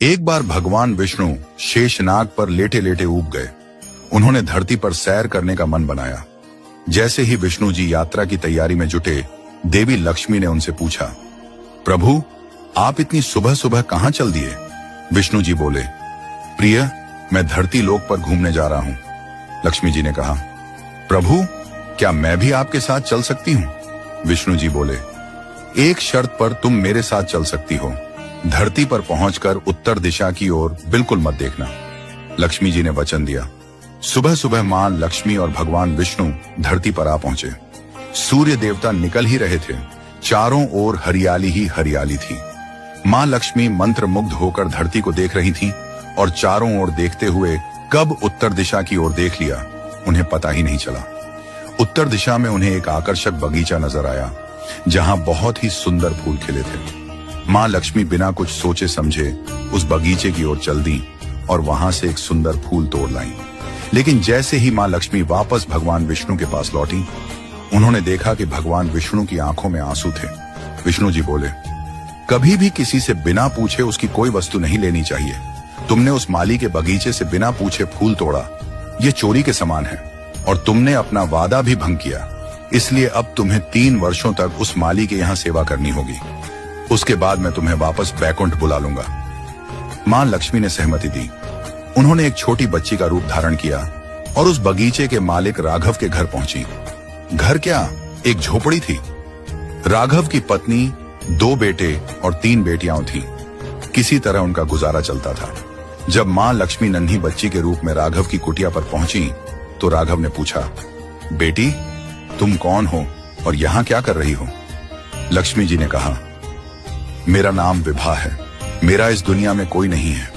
एक बार भगवान विष्णु शेषनाग पर लेटे लेटे ऊब गए। उन्होंने धरती पर सैर करने का मन बनाया। जैसे ही विष्णु जी यात्रा की तैयारी में जुटे, देवी लक्ष्मी ने उनसे पूछा, प्रभु, आप इतनी सुबह सुबह कहां चल दिए? विष्णु जी बोले, प्रिय, मैं धरती लोक पर घूमने जा रहा हूं। लक्ष्मी जी ने कहा, प्रभु, क्या मैं भी आपके साथ चल सकती हूं? विष्णु जी बोले, एक शर्त पर तुम मेरे साथ चल सकती हो। धरती पर पहुंचकर उत्तर दिशा की ओर बिल्कुल मत देखना। लक्ष्मी जी ने वचन दिया। सुबह सुबह मां लक्ष्मी और भगवान विष्णु धरती पर आ पहुंचे। सूर्य देवता निकल ही रहे थे। चारों ओर हरियाली ही हरियाली थी। मां लक्ष्मी मंत्र मुग्ध होकर धरती को देख रही थीं और चारों ओर देखते हुए कब उत्तर दिशा की ओर देख लिया, उन्हें पता ही नहीं चला। उत्तर दिशा में उन्हें एक आकर्षक बगीचा नजर आया, जहां बहुत ही सुंदर फूल खिले थे। मां लक्ष्मी बिना कुछ सोचे समझे उस बगीचे की ओर चल दी और वहां से एक सुंदर फूल तोड़ लाई। लेकिन जैसे ही मां लक्ष्मी वापस भगवान विष्णु के पास लौटी, उन्होंने देखा कि भगवान विष्णु की आंखों में आंसू थे। विष्णु जी बोले, कभी भी किसी से बिना पूछे उसकी कोई वस्तु नहीं लेनी चाहिए। तुमने उस माली के बगीचे से बिना पूछे फूल तोड़ा, ये चोरी के समान है और तुमने अपना वादा भी भंग किया। इसलिए अब तुम्हें 3 वर्षों तक उस माली के यहाँ सेवा करनी होगी। उसके बाद मैं तुम्हें वापस बैकुंठ बुला लूंगा। मां लक्ष्मी ने सहमति दी। उन्होंने एक छोटी बच्ची का रूप धारण किया और उस बगीचे के मालिक राघव के घर पहुंची। घर क्या, एक झोपड़ी थी। राघव की पत्नी, 2 बेटे और 3 बेटियां थीं। किसी तरह उनका गुजारा चलता था। जब मां लक्ष्मी नन्ही बच्ची के रूप में राघव की कुटिया पर पहुंची तो राघव ने पूछा, बेटी, तुम कौन हो और यहाँ क्या कर रही हो? लक्ष्मी जी ने कहा, मेरा नाम विभा है। मेरा इस दुनिया में कोई नहीं है।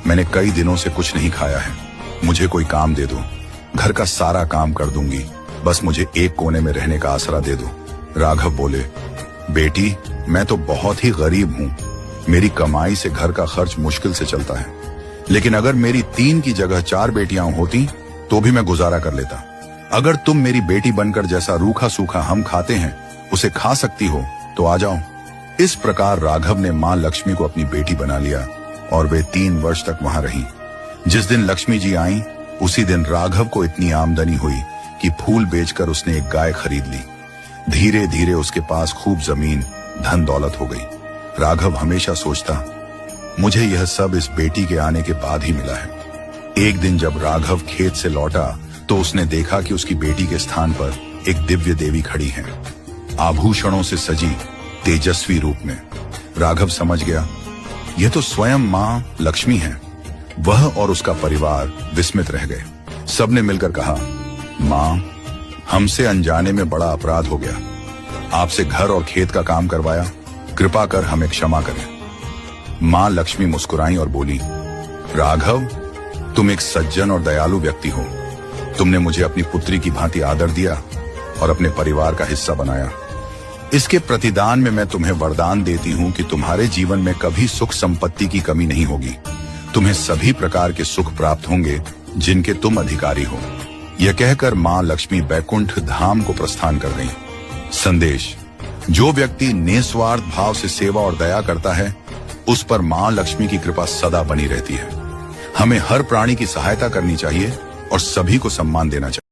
मैंने कई दिनों से कुछ नहीं खाया है। मुझे कोई काम दे दो। घर का सारा काम कर दूंगी। बस मुझे एक कोने में रहने का आसरा दे दो। राघव बोले, बेटी, मैं तो बहुत ही गरीब हूँ। मेरी कमाई से घर का खर्च मुश्किल से चलता है। लेकिन अगर मेरी 3 की जगह 4 बेटियां होती तो भी मैं गुजारा कर लेता। अगर तुम मेरी बेटी बनकर जैसा रूखा सूखा हम खाते हैं उसे खा सकती हो तो आ जाओ। इस प्रकार राघव ने मां लक्ष्मी को अपनी बेटी बना लिया और वे 3 वर्ष तक वहां रही। जिस दिन लक्ष्मी जी आईं, उसी दिन राघव को इतनी आमदनी हुई कि फूल बेचकर उसने एक गाय खरीद ली। धीरे धीरे उसके पास खूब जमीन, धन दौलत हो गई। राघव हमेशा सोचता, मुझे यह सब इस बेटी के आने के बाद ही मिला है। एक दिन जब राघव खेत से लौटा तो उसने देखा कि उसकी बेटी के स्थान पर एक दिव्य देवी खड़ी है, आभूषणों से सजी, तेजस्वी रूप में। राघव समझ गया, यह तो स्वयं मां लक्ष्मी है। वह और उसका परिवार विस्मित रह गए। सबने मिलकर कहा, मां, हमसे अनजाने में बड़ा अपराध हो गया। आपसे घर और खेत का काम करवाया। कृपा कर हमें क्षमा करें। मां लक्ष्मी मुस्कुराई और बोली, राघव, तुम एक सज्जन और दयालु व्यक्ति हो। तुमने मुझे अपनी पुत्री की भांति आदर दिया और अपने परिवार का हिस्सा बनाया। इसके प्रतिदान में मैं तुम्हें वरदान देती हूं कि तुम्हारे जीवन में कभी सुख संपत्ति की कमी नहीं होगी। तुम्हें सभी प्रकार के सुख प्राप्त होंगे जिनके तुम अधिकारी हो। यह कहकर मां लक्ष्मी बैकुंठ धाम को प्रस्थान कर गईं। संदेश, जो व्यक्ति निस्वार्थ भाव से सेवा और दया करता है, उस पर मां लक्ष्मी की कृपा सदा बनी रहती है। हमें हर प्राणी की सहायता करनी चाहिए और सभी को सम्मान देना चाहिए।